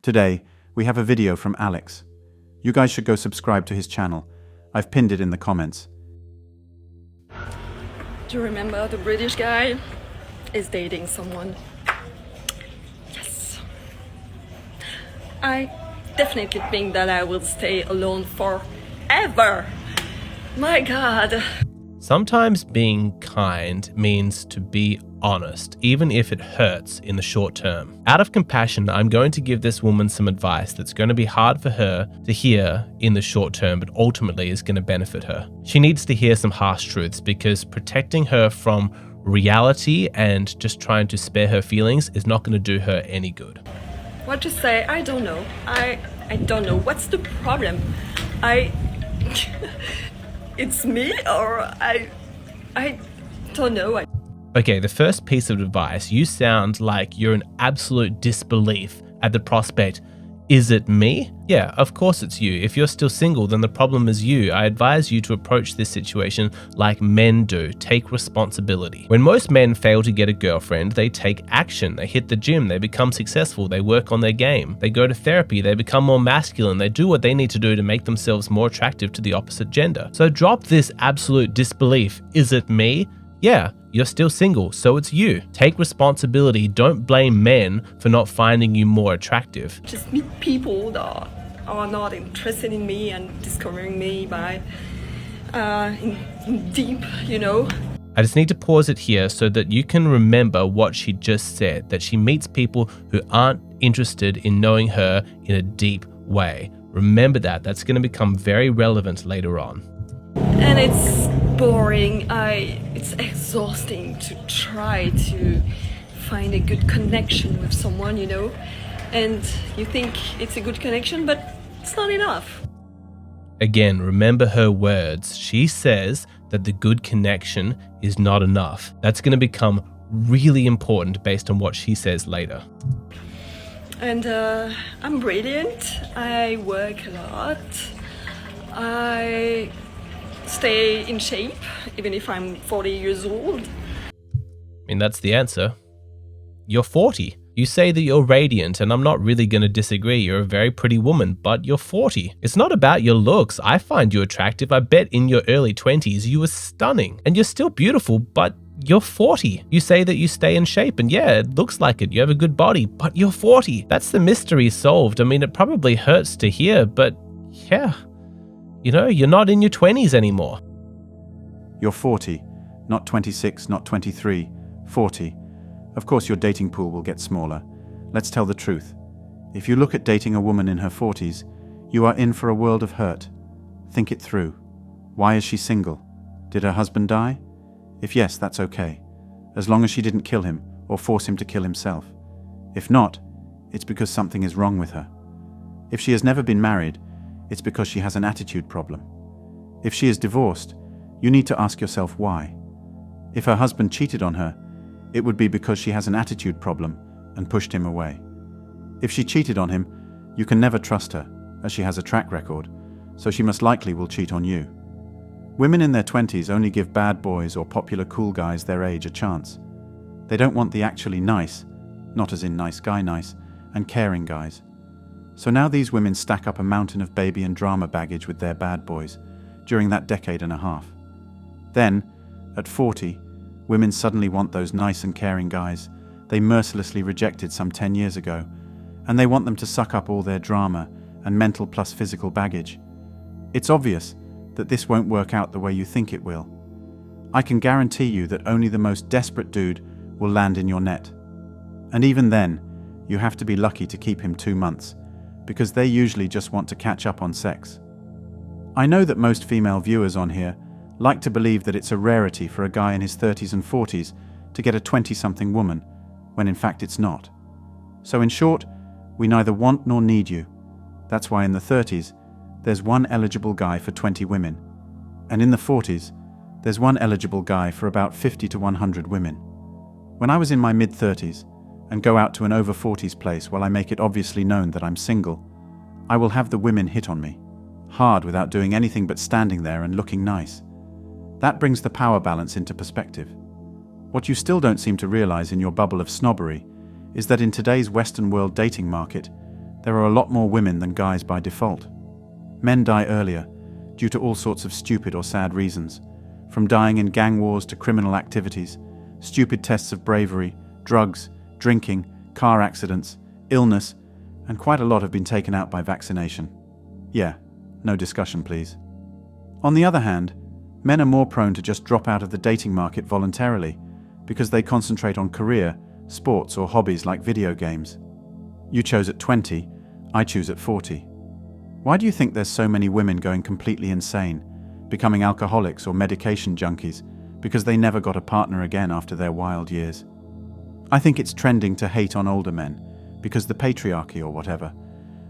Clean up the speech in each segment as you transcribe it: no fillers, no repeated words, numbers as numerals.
Today, we have a video from Alex. You guys should go subscribe to his channel. I've pinned it in the comments. Do you remember the British guy is dating someone? Yes. I definitely think that I will stay alone forever. My God. Sometimes being kind means to be honest, even if it hurts in the short term. Out of compassion, I'm going to give this woman some advice that's going to be hard for her to hear in the short term, but ultimately is going to benefit her. She needs to hear some harsh truths because protecting her from reality and just trying to spare her feelings is not going to do her any good. What to say? I don't know. I don't know. What's the problem? It's me, or I don't know. Okay, the first piece of advice, you sound like you're in absolute disbelief at the prospect. Is it me? Yeah, of course it's you. If you're still single, then the problem is you. I advise you to approach this situation like men do. Take responsibility. When most men fail to get a girlfriend, they take action. They hit the gym, they become successful, they work on their game, they go to therapy, they become more masculine, they do what they need to do to make themselves more attractive to the opposite gender. So drop this absolute disbelief. Is it me? Yeah, you're still single, so it's you. Take responsibility. Don't blame men for not finding you more attractive. Just meet people that are not interested in me and discovering me by in deep, I just need to pause it here so that you can remember what she just said, that she meets people who aren't interested in knowing her in a deep way. Remember that. That's going to become very relevant later on. And it's boring. It's exhausting to try to find a good connection with someone, and you think it's a good connection, but it's not enough. Again, remember her words. She says that the good connection is not enough. That's going to become really important based on what she says later. And I'm brilliant. I work a lot. I stay in shape, even if I'm 40 years old. I mean, that's the answer. You're 40. You say that you're radiant, and I'm not really going to disagree. You're a very pretty woman, but you're 40. It's not about your looks. I find you attractive. I bet in your early 20s you were stunning. And you're still beautiful, but you're 40. You say that you stay in shape, and yeah, it looks like it. You have a good body, but you're 40. That's the mystery solved. I mean, it probably hurts to hear, but yeah. You're not in your 20s anymore. You're 40, not 26, not 23, 40. Of course your dating pool will get smaller. Let's tell the truth. If you look at dating a woman in her 40s, you are in for a world of hurt. Think it through. Why is she single? Did her husband die? If yes, that's okay, as long as she didn't kill him or force him to kill himself. If not, it's because something is wrong with her. If she has never been married, it's because she has an attitude problem. If she is divorced, you need to ask yourself why. If her husband cheated on her, it would be because she has an attitude problem and pushed him away. If she cheated on him, you can never trust her, as she has a track record, so she most likely will cheat on you. Women in their 20s only give bad boys or popular cool guys their age a chance. They don't want the actually nice, not as in nice guy nice, and caring guys. So now these women stack up a mountain of baby and drama baggage with their bad boys during that decade and a half. Then, at 40, women suddenly want those nice and caring guys they mercilessly rejected some 10 years ago, and they want them to suck up all their drama and mental plus physical baggage. It's obvious that this won't work out the way you think it will. I can guarantee you that only the most desperate dude will land in your net. And even then, you have to be lucky to keep him 2 months, because they usually just want to catch up on sex. I know that most female viewers on here like to believe that it's a rarity for a guy in his 30s and 40s to get a 20-something woman, when in fact it's not. So in short, we neither want nor need you. That's why in the 30s, there's one eligible guy for 20 women, and in the 40s, there's one eligible guy for about 50 to 100 women. When I was in my mid-30s, and go out to an over 40s place while I make it obviously known that I'm single, I will have the women hit on me, hard without doing anything but standing there and looking nice. That brings the power balance into perspective. What you still don't seem to realize in your bubble of snobbery is that in today's Western world dating market, There are a lot more women than guys by default. Men die earlier, due to all sorts of stupid or sad reasons, from dying in gang wars to criminal activities, stupid tests of bravery, drugs, drinking, car accidents, illness, and quite a lot have been taken out by vaccination. Yeah, no discussion, please. On the other hand, men are more prone to just drop out of the dating market voluntarily because they concentrate on career, sports, or hobbies like video games. You chose at 20, I choose at 40. Why do you think there's so many women going completely insane, becoming alcoholics or medication junkies because they never got a partner again after their wild years? I think it's trending to hate on older men because the patriarchy or whatever,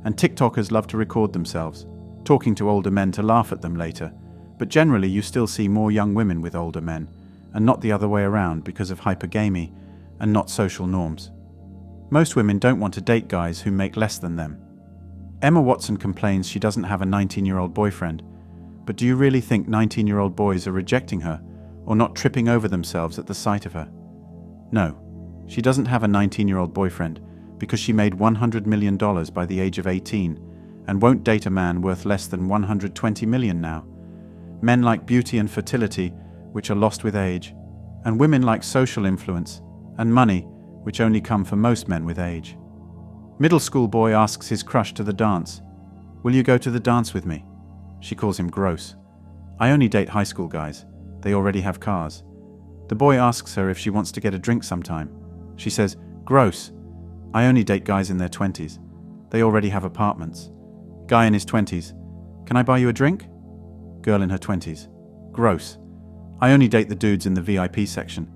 and TikTokers love to record themselves, talking to older men to laugh at them later, but generally you still see more young women with older men, and not the other way around because of hypergamy and not social norms. Most women don't want to date guys who make less than them. Emma Watson complains she doesn't have a 19-year-old boyfriend, but do you really think 19-year-old boys are rejecting her or not tripping over themselves at the sight of her? No, she doesn't have a 19-year-old boyfriend because she made $100 million by the age of 18 and won't date a man worth less than $120 million now. Men like beauty and fertility, which are lost with age, and women like social influence and money, which only come for most men with age. Middle school boy asks his crush to the dance. Will you go to the dance with me? She calls him gross. I only date high school guys. They already have cars. The boy asks her if she wants to get a drink sometime. She says, gross. I only date guys in their 20s. They already have apartments. Guy in his 20s. Can I buy you a drink? Girl in her 20s. Gross. I only date the dudes in the VIP section.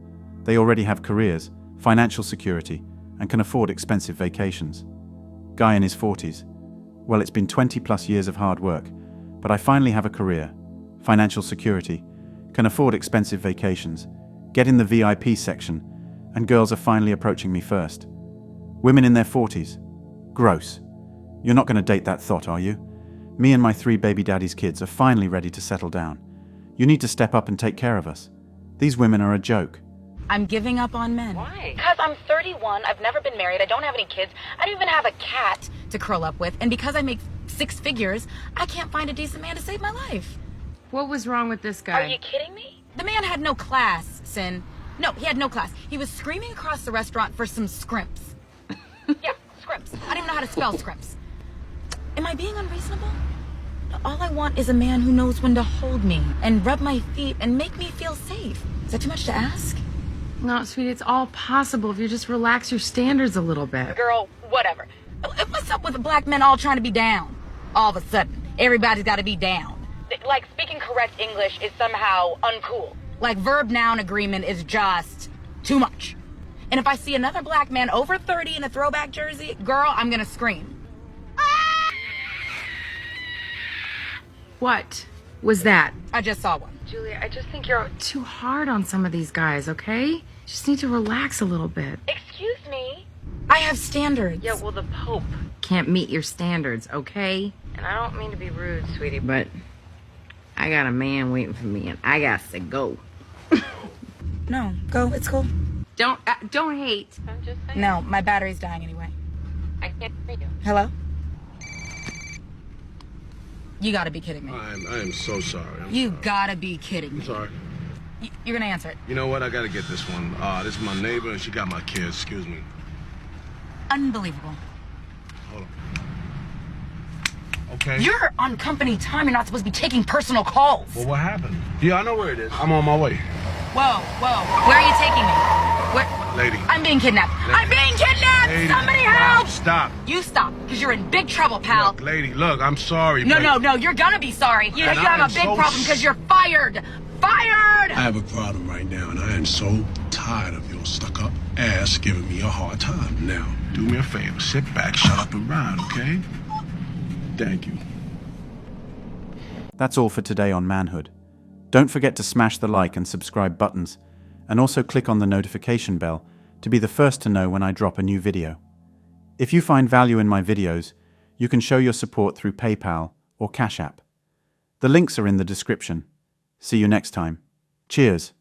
They already have careers, financial security, and can afford expensive vacations. Guy in his 40s. Well, it's been 20 plus years of hard work, but I finally have a career, financial security, can afford expensive vacations, get in the VIP section, and girls are finally approaching me first. Women in their 40s. Gross. You're not going to date that thought, are you? Me and my 3 baby daddy's kids are finally ready to settle down. You need to step up and take care of us. These women are a joke. I'm giving up on men. Why? Because I'm 31, I've never been married, I don't have any kids, I don't even have a cat to curl up with, and because I make 6 figures, I can't find a decent man to save my life. What was wrong with this guy? Are you kidding me? The man had no class, Sin. No, he had no class. He was screaming across the restaurant for some scrimps. Yeah, scrimps. I don't even know how to spell scrimps. Am I being unreasonable? All I want is a man who knows when to hold me and rub my feet and make me feel safe. Is that too much to ask? No, sweetie, it's all possible if you just relax your standards a little bit. Girl, whatever. What's up with the black men all trying to be down? All of a sudden, everybody's got to be down. Like speaking correct English is somehow uncool. Like verb-noun agreement is just too much. And if I see another black man over 30 in a throwback jersey, girl, I'm gonna scream. What was that? I just saw one. Julia, I just think you're too hard on some of these guys, okay? Just need to relax a little bit. Excuse me? I have standards. Yeah, well, the Pope can't meet your standards, okay? And I don't mean to be rude, sweetie, but I got a man waiting for me, and I got to go. No, go. It's cool. Don't hate. I'm just saying. No, my battery's dying anyway. I can't hear you. Hello? You gotta be kidding me. I am so sorry. You gotta be kidding me. I'm sorry. You're gonna answer it. You know what? I gotta get this one. This is my neighbor, and she got my kids. Excuse me. Unbelievable. Hold on. Okay. You're on company time. You're not supposed to be taking personal calls. Well, what happened? Yeah, I know where it is. I'm on my way. Whoa. Where are you taking me? Where? Lady. I'm being kidnapped. Lady. I'm being kidnapped! Lady. Somebody help! Stop. You stop, because you're in big trouble, pal. Look, lady, look, I'm sorry. No, but... you're gonna be sorry. You And have I a big am so problem because you're fired. Fired! I have a problem right now, and I am so tired of your stuck-up ass giving me a hard time now. Do me a favor. Sit back, shut up, and ride, okay? Thank you. That's all for today on Manhood. Don't forget to smash the like and subscribe buttons, and also click on the notification bell to be the first to know when I drop a new video. If you find value in my videos, you can show your support through PayPal or Cash App. The links are in the description. See you next time. Cheers.